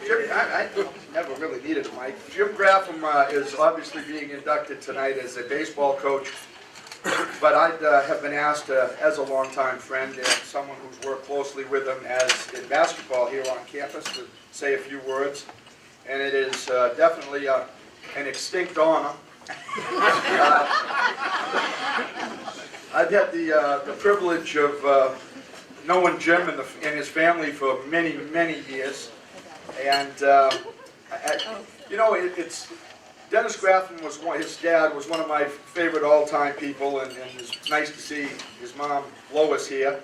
Jim, I never really needed a mic. Jim Graffam is obviously being inducted tonight as a baseball coach, but I have been asked as a longtime friend and someone who's worked closely with him as in basketball here on campus to say a few words, and it is definitely an extinct honor. I've had the privilege of knowing Jim and his family for many, many years. And, you know, it's Dennis Graffam was his dad was one of my favorite all-time people, and it's nice to see his mom, Lois, here.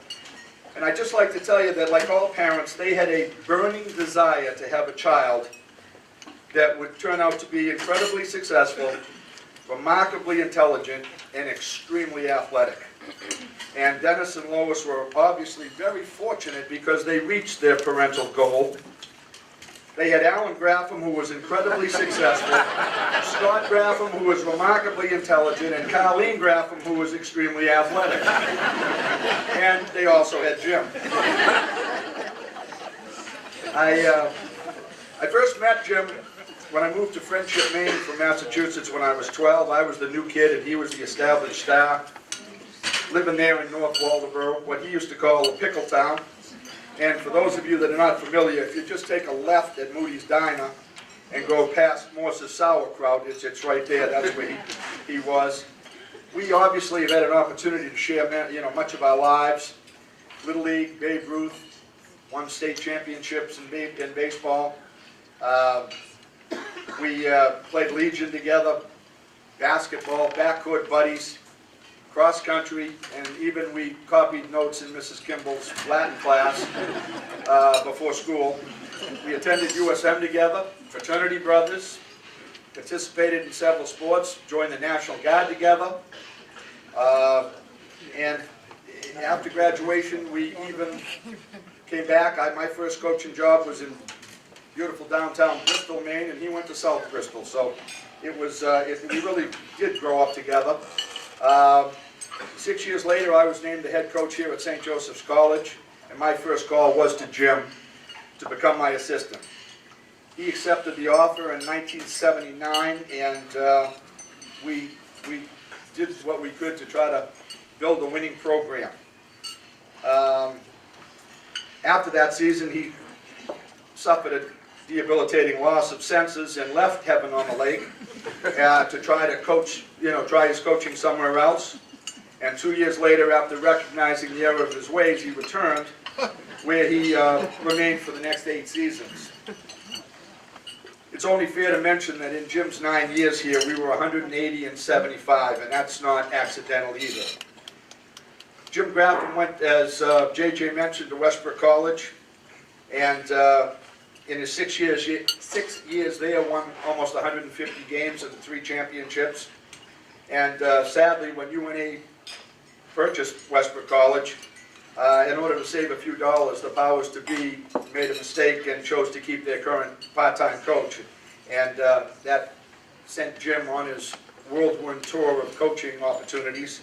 And I'd just like to tell you that, like all parents, they had a burning desire to have a child that would turn out to be incredibly successful, remarkably intelligent, and extremely athletic. And Dennis and Lois were obviously very fortunate because they reached their parental goal. They had Alan Graffam, who was incredibly successful, Scott Graffam, who was remarkably intelligent, and Colleen Graffam, who was extremely athletic. And they also had Jim. I first met Jim when I moved to Friendship, Maine from Massachusetts when I was 12. I was the new kid and he was the established star, living there in North Waldoboro, what he used to call a pickle town. And for those of you that are not familiar, if you just take a left at Moody's Diner and go past Morse's Sauerkraut, it's right there, that's where he was. We obviously have had an opportunity to share much of our lives. Little League, Babe Ruth, won state championships in baseball. We played Legion together, basketball, backcourt buddies, cross country, and even we copied notes in Mrs. Kimball's Latin class before school. We attended USM together, fraternity brothers, participated in several sports, joined the National Guard together, and after graduation we even came back. My first coaching job was in beautiful downtown Bristol, Maine, and he went to South Bristol, so it was, we really did grow up together. 6 years later, I was named the head coach here at St. Joseph's College, and my first call was to Jim to become my assistant. He accepted the offer in 1979, and we did what we could to try to build a winning program. After that season, he suffered a debilitating loss of senses and left heaven on the lake to try to coach, try his coaching somewhere else. And 2 years later, after recognizing the error of his ways, he returned, where he remained for the next 8 seasons. It's only fair to mention that in Jim's 9 years here, we were 180-75, and that's not accidental either. Jim Graffam went, as JJ mentioned, to Westbrook College, and in his 6 years there, won almost 150 games and 3 championships. And sadly, when UNA purchased Westbrook College, in order to save a few dollars, the powers to be made a mistake and chose to keep their current part-time coach. And that sent Jim on his whirlwind tour of coaching opportunities.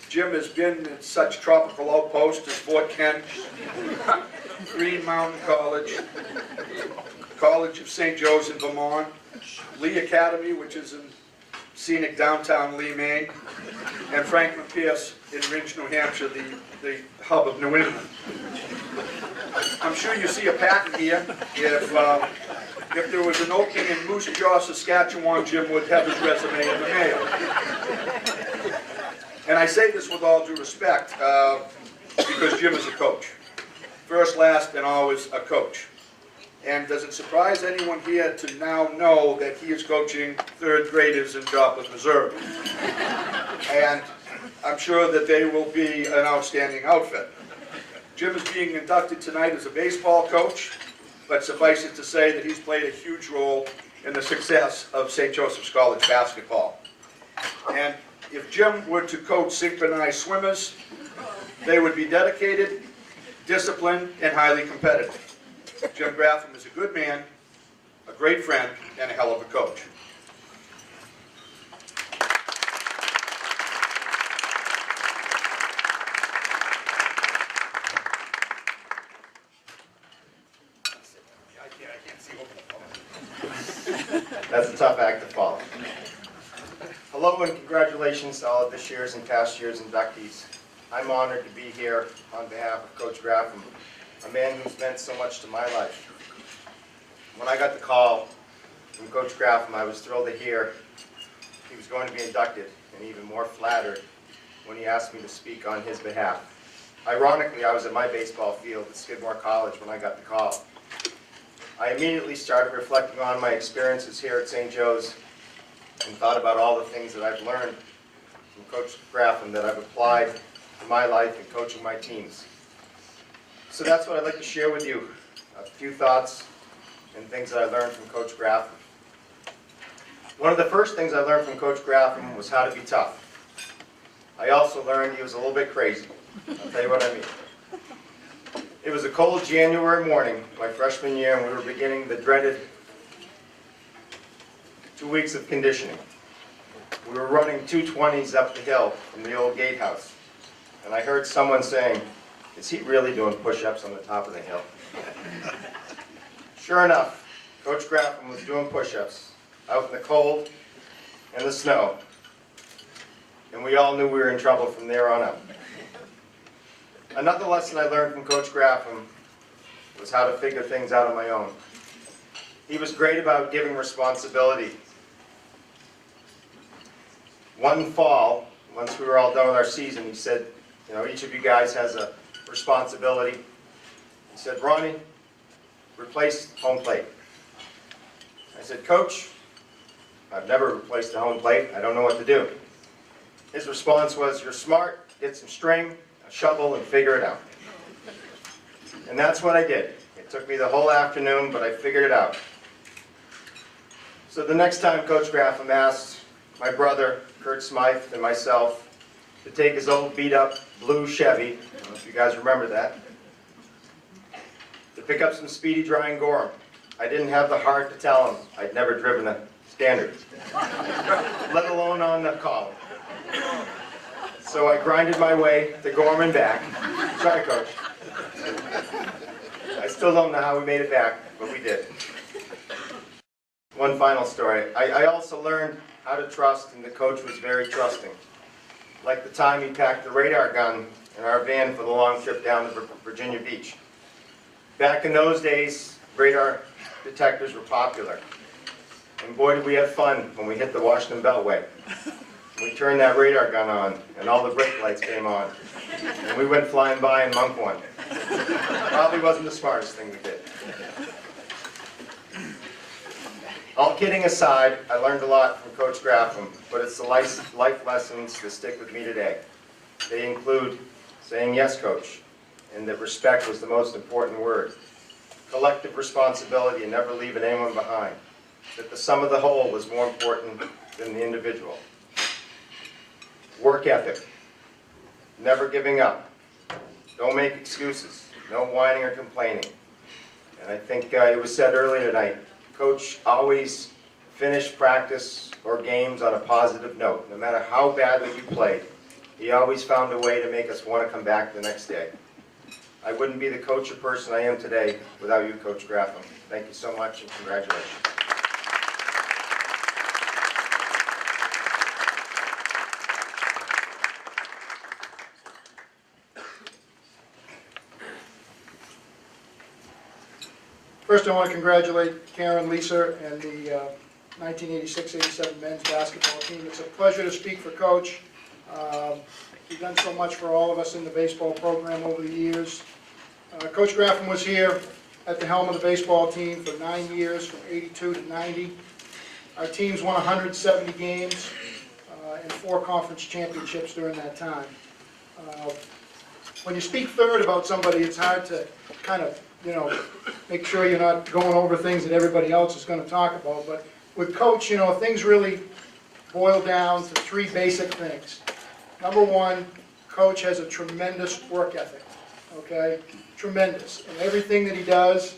Jim has been at such tropical outposts as Fort Kent, Green Mountain College, College of St. Joe's in Vermont, Lee Academy, which is in scenic downtown Lee, Maine, and Franklin Pierce in Ridge, New Hampshire, the hub of New England. I'm sure you see a pattern here. If there was an opening in Moose Jaw, Saskatchewan, Jim would have his resume in the mail. And I say this with all due respect, because Jim is a coach. First, last, and always a coach. And does it surprise anyone here to now know that he is coaching 3rd graders in Joplin, Missouri? And I'm sure that they will be an outstanding outfit. Jim is being inducted tonight as a baseball coach, but suffice it to say that he's played a huge role in the success of St. Joseph's College basketball. And if Jim were to coach synchronized swimmers, they would be dedicated, disciplined, and highly competitive. Jim Graffam is a good man, a great friend, and a hell of a coach. That's a tough act to follow. Hello and congratulations to all of this year's and past year's inductees. I'm honored to be here on behalf of Coach Graffam, a man who's meant so much to my life. When I got the call from Coach Graffam, I was thrilled to hear he was going to be inducted, and even more flattered when he asked me to speak on his behalf. Ironically, I was at my baseball field at Skidmore College when I got the call. I immediately started reflecting on my experiences here at St. Joe's and thought about all the things that I've learned from Coach Graffam that I've applied to my life and coaching my teams. So that's what I'd like to share with you, a few thoughts and things that I learned from Coach Graffam. One of the first things I learned from Coach Graffam was how to be tough. I also learned he was a little bit crazy. I'll tell you what I mean. It was a cold January morning, my freshman year, and we were beginning the dreaded 2 weeks of conditioning. We were running 220s up the hill from the old gatehouse, and I heard someone saying, "Is he really doing push-ups on the top of the hill?" Sure enough, Coach Graffam was doing push-ups out in the cold and the snow, and we all knew we were in trouble from there on out. Another lesson I learned from Coach Graffam was how to figure things out on my own. He was great about giving responsibility. One fall, once we were all done with our season, he said, "You know, each of you guys has a responsibility." He said, "Ronnie, replace home plate." I said, "Coach, I've never replaced the home plate. I don't know what to do." His response was, "You're smart, get some string, a shovel, and figure it out." And that's what I did. It took me the whole afternoon, but I figured it out. So the next time Coach Graffam asked my brother, Kurt Smythe, and myself to take his old beat-up blue Chevy, I don't know if you guys remember that, to pick up some speedy dry and Gorham, I didn't have the heart to tell him I'd never driven a Standard, let alone on the column. So I grinded my way to Gorham and back. Sorry, Coach. I still don't know how we made it back, but we did. One final story. I also learned how to trust, and the coach was very trusting. Like the time he packed the radar gun in our van for the long trip down to Virginia Beach. Back in those days, radar detectors were popular. And boy, did we have fun when we hit the Washington Beltway. We turned that radar gun on, and all the brake lights came on. And we went flying by in Mach 1. Probably wasn't the smartest thing we did. All kidding aside, I learned a lot from Coach Graffam, but it's the life lessons that stick with me today. They include saying yes, Coach, and that respect was the most important word. Collective responsibility and never leaving anyone behind. That the sum of the whole was more important than the individual. Work ethic. Never giving up. Don't make excuses. No whining or complaining. And I think it was said earlier tonight, Coach always finished practice or games on a positive note. No matter how badly you played, he always found a way to make us want to come back the next day. I wouldn't be the coach or person I am today without you, Coach Graffam. Thank you so much, and congratulations. First, I want to congratulate Karen, Lisa, and the 1986-87 men's basketball team. It's a pleasure to speak for Coach. He's done so much for all of us in the baseball program over the years. Coach Graffam was here at the helm of the baseball team for 9 years, from 82 to 90. Our teams won 170 games and 4 conference championships during that time. When you speak third about somebody, it's hard to kind of, make sure you're not going over things that everybody else is going to talk about. But with Coach, things really boil down to 3 basic things. Number 1, Coach has a tremendous work ethic, okay? Tremendous in everything that he does,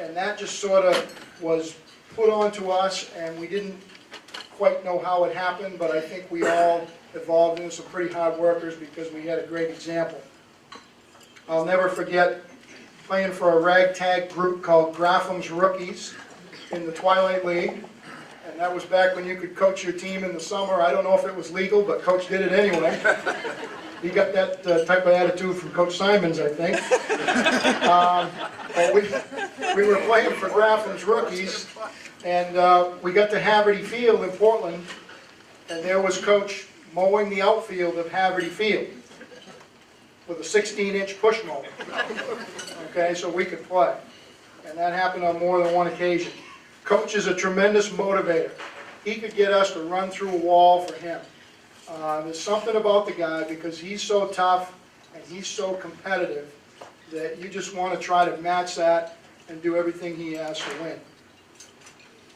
and that just sort of was put onto us, and we didn't quite know how it happened, but I think we all evolved into some pretty hard workers because we had a great example. I'll never forget playing for a ragtag group called Graffam's Rookies in the Twilight League. And that was back when you could coach your team in the summer. I don't know if it was legal, but Coach did it anyway. He got that type of attitude from Coach Simons, I think. But we were playing for Graffam's rookies, and we got to Haverty Field in Portland, and there was Coach mowing the outfield of Haverty Field with a 16-inch push mower. Okay, so we could play. And that happened on more than one occasion. Coach is a tremendous motivator. He could get us to run through a wall for him. There's something about the guy, because he's so tough and he's so competitive, that you just want to try to match that and do everything he has to win.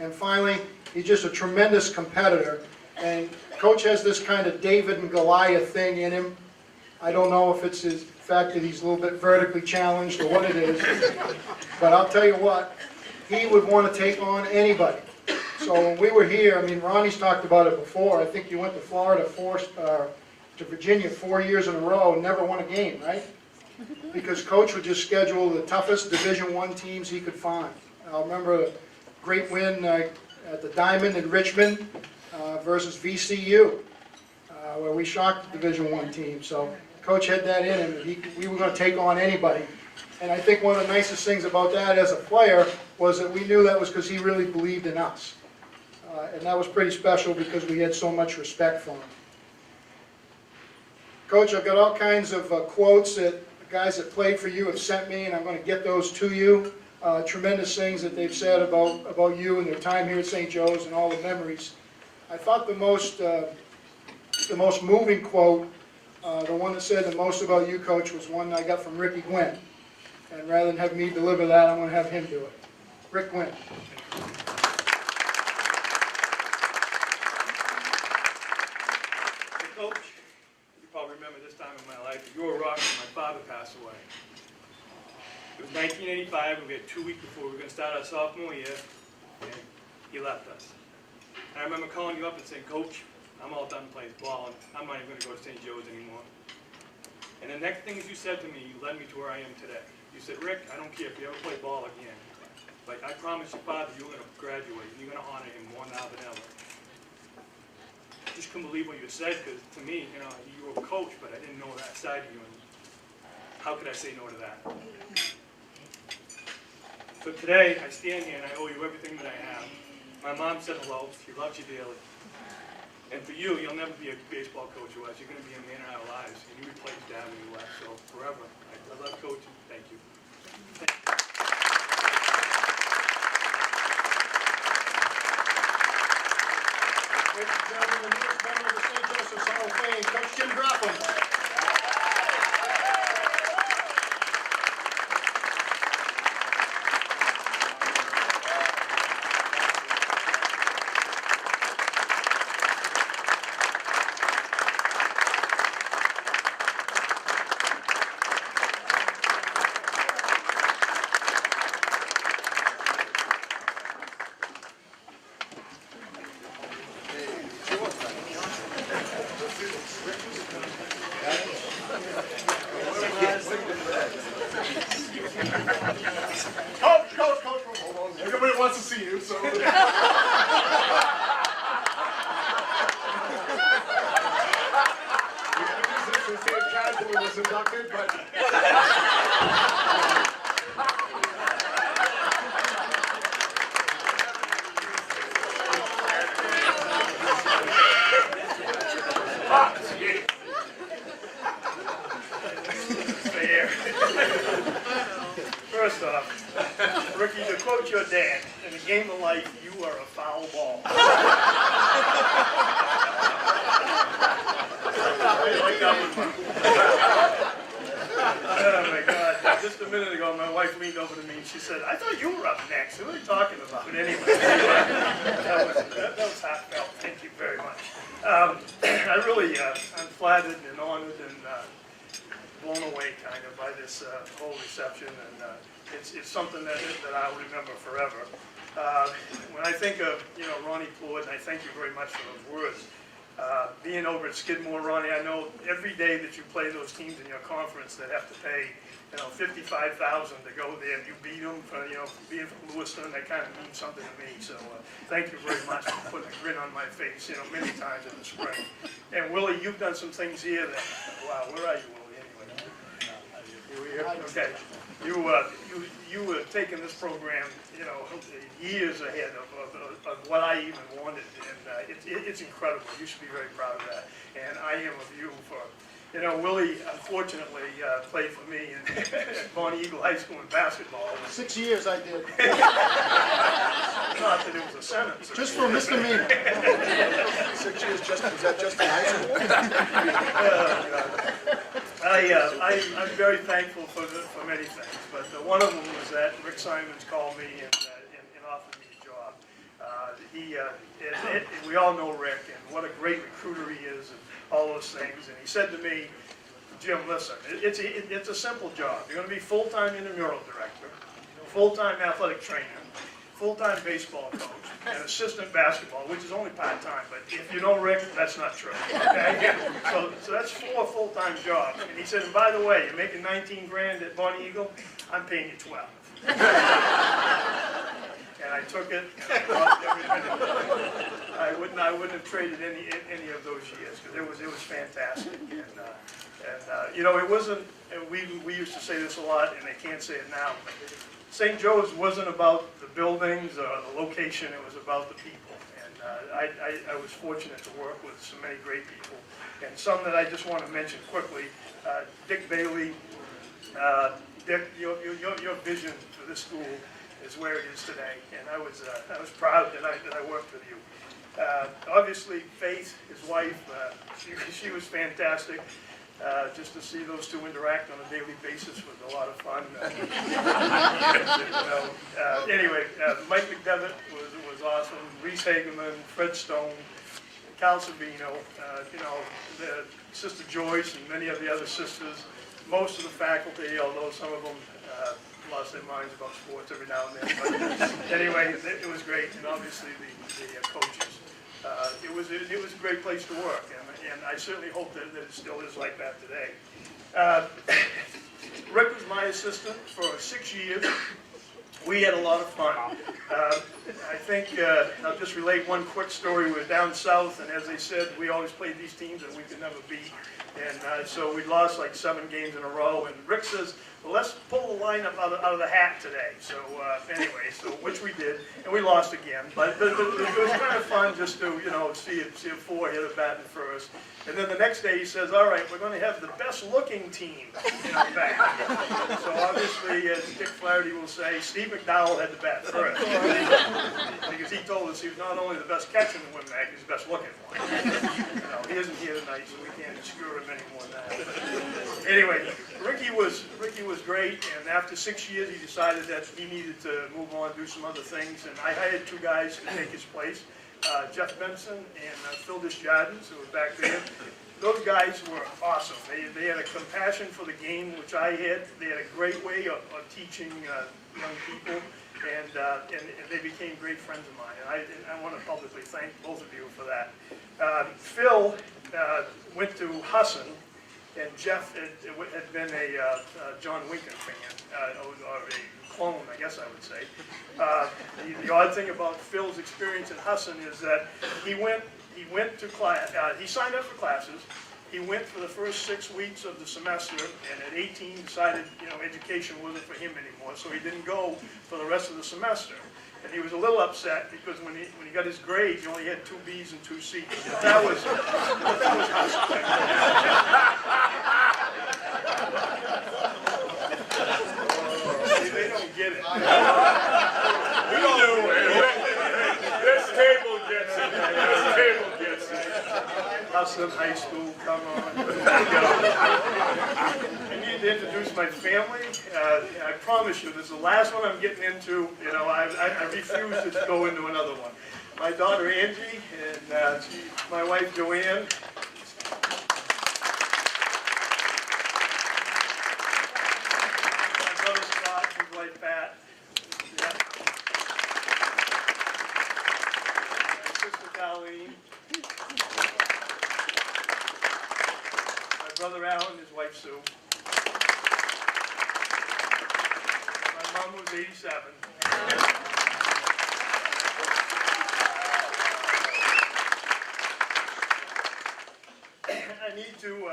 And finally, he's just a tremendous competitor. And Coach has this kind of David and Goliath thing in him. I don't know if it's the fact that he's a little bit vertically challenged or what it is, but I'll tell you what, he would want to take on anybody. So when we were here, I mean, Ronnie's talked about it before. I think you went to Florida, to Virginia 4 years in a row and never won a game, right? Because Coach would just schedule the toughest Division I teams he could find. I remember a great win at the Diamond in Richmond versus VCU, where we shocked the Division I team. So Coach had that in him. We were going to take on anybody. And I think one of the nicest things about that as a player was that we knew that was because he really believed in us. And that was pretty special because we had so much respect for him. Coach, I've got all kinds of quotes that the guys that played for you have sent me, and I'm going to get those to you. Tremendous things that they've said about you and their time here at St. Joe's and all the memories. I thought the most moving quote, the one that said the most about you, Coach, was one I got from Ricky Gwynn. And rather than have me deliver that, I'm going to have him do it. Rick Gwynn. Coach, you probably remember this time in my life, you were a rock when my father passed away. It was 1985, and we had 2 weeks before we were going to start our sophomore year, and he left us. And I remember calling you up and saying, Coach, I'm all done playing ball, and I'm not even going to go to St. Joe's anymore. And the next things you said to me, you led me to where I am today. You said, Rick, I don't care if you ever play ball again. Like, I promised your father you were going to graduate, and you're going to honor him more now than ever. I just couldn't believe what you said, because to me, you know, you were a coach, but I didn't know that side of you, and how could I say no to that? So today, I stand here and I owe you everything that I have. My mom said hello, she loves you dearly. And for you, you'll never be a baseball coach who was. You're going to be a man in our lives, and you replaced Dad when you left, so forever. I love coaching. Thank you. Thank you. Ladies and gentlemen, the newest member of the St. Joseph's Hall of Fame, Coach Jim Graffam. Coach, hold on. Everybody wants to see you, so. Casually was inducted, but. First off, Ricky, to quote your dad, in a game of life, you are a foul ball. Oh my God, just a minute ago my wife leaned over to me and she said, I thought you were up next. Who are you talking about? Anyway, that was heartfelt. Thank you very much. I really, I'm flattered and honored and blown away kind of by this whole reception, and it's something that I'll remember forever. When I think of, Ronnie Ford, and I thank you very much for those words, Being over at Skidmore, Ronnie, I know every day that you play those teams in your conference that have to pay, $55,000 to go there, you beat them for, being from Lewiston, that kind of means something to me. So thank you very much for putting a grin on my face, many times in the spring. And Willie, you've done some things here that, wow, where are you, Willie, anyway? You were here? Okay. You were taking this program, years ahead of what I even wanted, and it's incredible. You should be very proud of that, and I am of you for. Willie, unfortunately, played for me at Bonnie Eagle High School in basketball. 6 years I did, Not that it was a sentence. just for a misdemeanor. 6 years, was that just in high school? I'm very thankful for many things, but one of them was that Rick Simons called me and offered me a job. We all know Rick and what a great recruiter he is and all those things. And he said to me, Jim, listen, it's a simple job. You're going to be full-time intramural director, full-time athletic trainer, full-time baseball coach, and assistant basketball, which is only part-time. But if you know Rick, that's not true. Okay? So that's 4 full-time jobs. And he said, and by the way, you're making 19 grand at Bonnie Eagle. I'm paying you 12. And I took it. I wouldn't have traded any of those years because it was fantastic. And it wasn't. We used to say this a lot, and I can't say it now. But St. Joe's wasn't about the buildings or the location. It was about the people. And I was fortunate to work with so many great people, and some that I just want to mention quickly. Dick Bailey. Dick, your vision for this school is where it is today, and I was proud that I worked with you. Obviously, Faith, his wife, she was fantastic. Just to see those two interact on a daily basis was a lot of fun. Anyway, Mike McDevitt was awesome. Reese Hageman, Fred Stone, Cal Sabino, the Sister Joyce, and many of the other sisters. Most of the faculty, although some of them lost their minds about sports every now and then. But anyway, it was great, and obviously the coaches. It was a great place to work, and I certainly hope that it still is like that today. Rick was my assistant for 6 years. We had a lot of fun. I think I'll just relate one quick story. We were down south, and as they said, we always played these teams that we could never beat. And so we lost like 7 games in a row. And Rick says, well, let's pull the lineup out of the hat today. So anyway, which we did, and we lost again. But it was kind of fun just to see a 4 hit a bat in first. And then the next day he says, all right, we're going to have the best looking team back. So obviously, as Dick Flaherty will say, Steve McDowell had the bat first. Because he told us he was not only the best catcher in the WinMAC, he's the best looking one. He isn't here tonight, so we can't obscure him any more than that. Anyway, Ricky was great, and after 6 years he decided that he needed to move on, do some other things, and I hired 2 guys to take his place. Jeff Benson and Phil Desjardins, who were back there. Those guys were awesome. They had a compassion for the game, which I had. They had a great way of teaching young people, and they became great friends of mine. And I want to publicly thank both of you for that. Phil went to Husson, and Jeff had been a John Winken fan, or a clone, I guess I would say. The odd thing about Phil's experience in Husson is that he went to class. He signed up for classes. He went for the first 6 weeks of the semester, and at 18 decided education wasn't for him anymore, so he didn't go for the rest of the semester. And he was a little upset because when he got his grades, he only had 2 B's and 2 C's. But that was Husson. They don't get it. We do. This table gets it. This table gets it. Husson High School, come on. I need to introduce my family. I promise you, this is the last one I'm getting into. I refuse to go into another one. My daughter Angie and my wife Joanne. My brother Scott, his wife Pat. Yeah. My sister Colleen. Alan, his wife Sue. My mom was 87. I need to,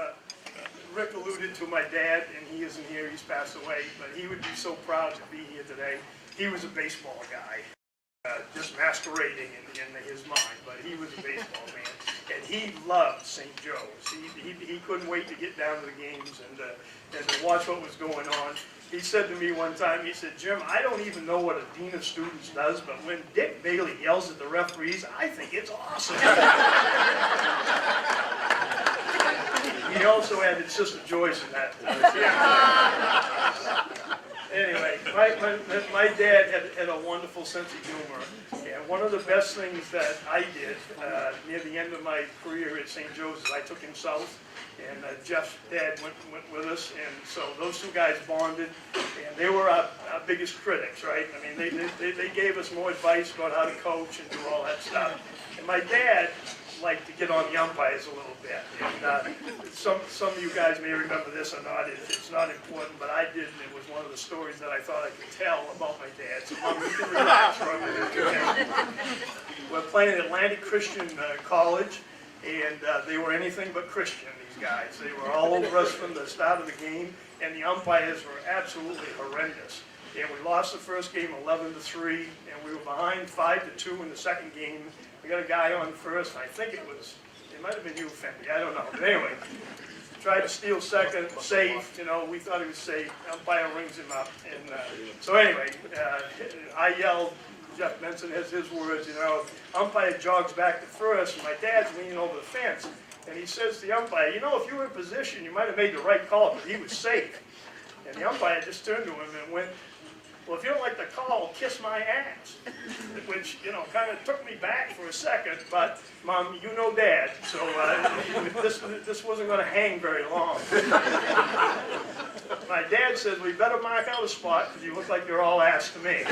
Rick alluded to my dad, and he isn't here, he's passed away, but he would be so proud to be here today. He was a baseball guy, just masquerading in his mind, but he was a baseball man. And he loved St. Joe's. He couldn't wait to get down to the games and to watch what was going on. He said to me one time, he said, Jim, I don't even know what a dean of students does, but when Dick Bailey yells at the referees, I think it's awesome. He also added Sister Joyce in that. Anyway, my dad had a wonderful sense of humor, and one of the best things that I did near the end of my career at St. Joe's is I took him south, and Jeff's dad went with us, and so those two guys bonded, and they were our biggest critics, right? I mean, they gave us more advice about how to coach and do all that stuff. And my dad liked to get on the umpires a little bit, and some of you guys may remember this or not. It's not important, but I did, and it was one of the stories that I thought I could tell about my dad. So Mom, you can relax for a minute. We're playing at Atlantic Christian College, and they were anything but Christian, these guys. They were all over us from the start of the game, and the umpires were absolutely horrendous. And we lost the first game 11-3, and we were behind 5-2 in the second game. We got a guy on first, and I think it might have been you, Fendi, I don't know. But anyway, tried to steal second, safe, we thought he was safe. Umpire rings him up. And so anyway, I yelled, Jeff Benson has his words, umpire jogs back to first, and my dad's leaning over the fence. And he says to the umpire, if you were in position, you might have made the right call, but he was safe. And the umpire just turned to him and went, well, if you don't like the call, kiss my ass. Which, kind of took me back for a second, but Mom, you know Dad, so this wasn't going to hang very long. My dad said, we better mark out a spot because you look like you're all ass to me.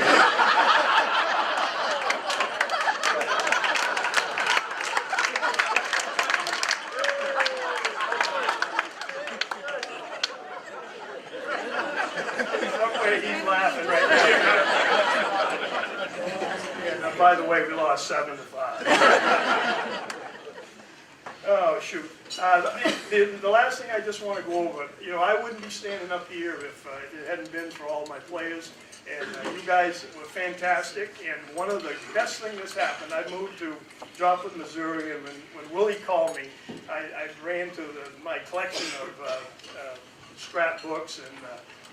He's laughing right now. And by the way, we lost 7-5. Oh, shoot. The last thing I just want to go over, I wouldn't be standing up here if it hadn't been for all my players. And you guys were fantastic. And one of the best things that's happened, I moved to Joplin, Missouri, and when Willie called me, I ran to my collection of scrapbooks and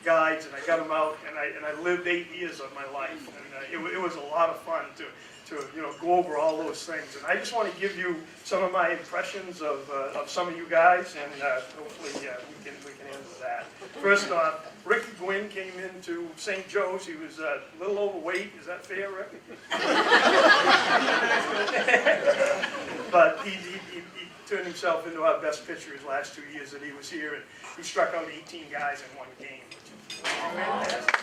guides, and I got them out, and I lived 8 years of my life, and it was a lot of fun to go over all those things. And I just want to give you some of my impressions of some of you guys, and hopefully we can answer that. First off, Ricky Gwynn came into St. Joe's. He was a little overweight. Is that fair, Rick? But he turned himself into our best pitcher his last 2 years that he was here, and he struck out 18 guys in one game, which is fantastic.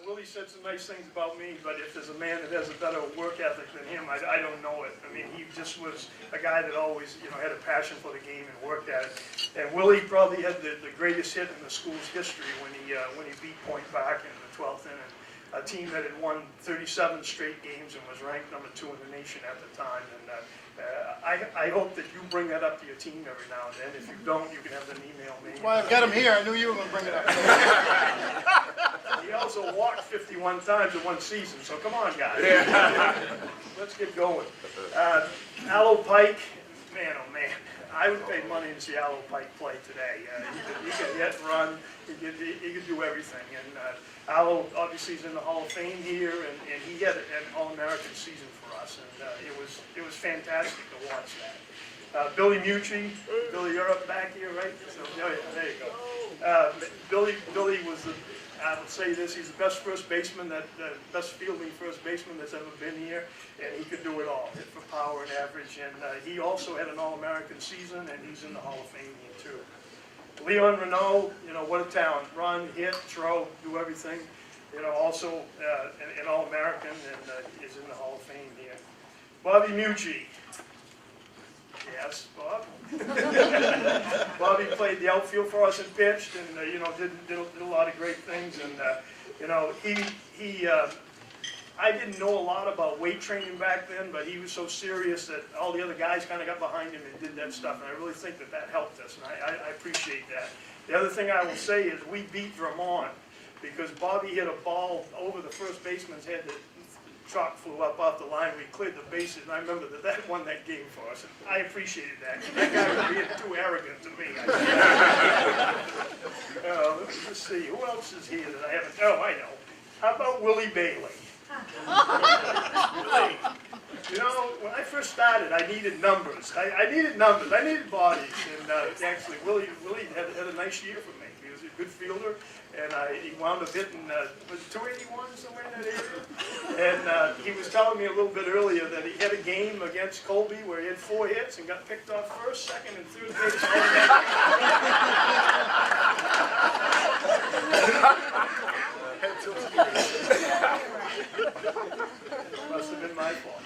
Willie said some nice things about me, but if there's a man that has a better work ethic than him, I don't know it. I mean, he just was a guy that always, had a passion for the game and worked at it. And Willie probably had the greatest hit in the school's history when he beat Point Park in the 12th inning. A team that had won 37 straight games and was ranked number 2 in the nation at the time. And I hope that you bring that up to your team every now and then. If you don't, you can have them email me. Well, I've got him here. I knew you were going to bring it up. He also walked 51 times in one season, so come on, guys. Yeah. Let's get going. Allo Pike, man, oh man. I would pay money to see Allo Pike play today. He could hit, run, he could do everything. And Allo obviously is in the Hall of Fame here, and he had an All-American season for us, and it was fantastic to watch that. Billy Mucci, Billy, you're up back here, right? So, yeah, there you go. Billy was I would say this, he's the best best fielding first baseman that's ever been here, and he could do it all, hit for power and average, and he also had an All-American season, and he's in the Hall of Fame here too. Leon Renault, what a talent, run, hit, throw, do everything, also an All-American, and is in the Hall of Fame here. Bobby Mucci. Yes, Bob. Bobby played the outfield for us and pitched, and did a lot of great things. And I didn't know a lot about weight training back then, but he was so serious that all the other guys kind of got behind him and did that stuff. And I really think that helped us, and I appreciate that. The other thing I will say is we beat Vermont because Bobby hit a ball over the first baseman's head that chalk flew up off the line. We cleared the bases, and I remember that won that game for us. And I appreciated that. That guy was being too arrogant to me. Let's see, who else is here that I haven't? Oh, I know. How about Willie Bailey? Willie, when I first started, I needed numbers. I needed numbers. I needed bodies. And actually, Willie had a nice year for me. He was a good fielder, and he wound up hitting, was it 281 somewhere in that area? And he was telling me a little bit earlier that he had a game against Colby where he had 4 hits and got picked off first, second, and third base. Must have been my fault.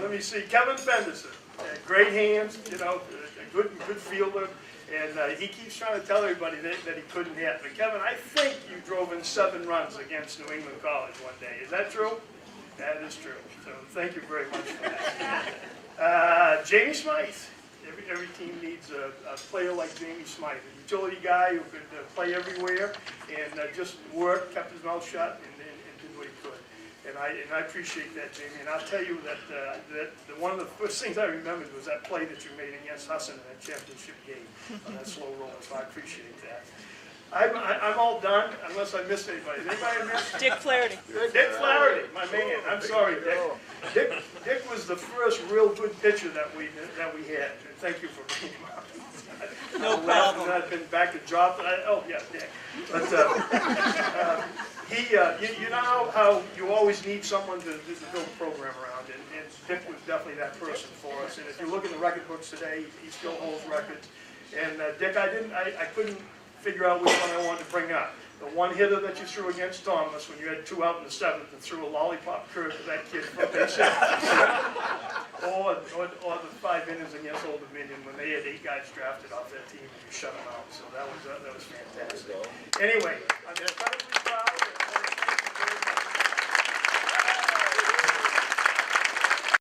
Let me see, Kevin Fenderson, great hands, a good fielder, and he keeps trying to tell everybody that he couldn't hit. But Kevin, I think you drove in 7 runs against New England College one day. Is that true? That is true. So thank you very much for that. Jamie Smythe. Every team needs a player like Jamie Smythe, a utility guy who could play everywhere and just work, kept his mouth shut, and did what he could. And I appreciate that, Jamie. And I'll tell you that one of the first things I remembered was that play that you made against Husson in that championship game on that slow roll. So I appreciate that. I'm all done unless I missed anybody. Did anybody miss? Dick Flaherty. Dick Flaherty, my man. I'm sorry, Dick. Dick was the first real good pitcher that we had. And thank you for bringing him up. No problem. I've been back to job. Oh yeah, Dick. But you know how you always need someone to build a program around, and Dick was definitely that person for us. And if you look in the record books today, he still holds records. And Dick, I couldn't figure out which one I wanted to bring up. The one hitter that you threw against Thomas when you had 2 out in the 7th and threw a lollipop curve to that kid from base hit. or the 5 innings against Old Dominion when they had 8 guys drafted off that team and you shut them out. So that was fantastic. Anyway, I'm incredibly proud.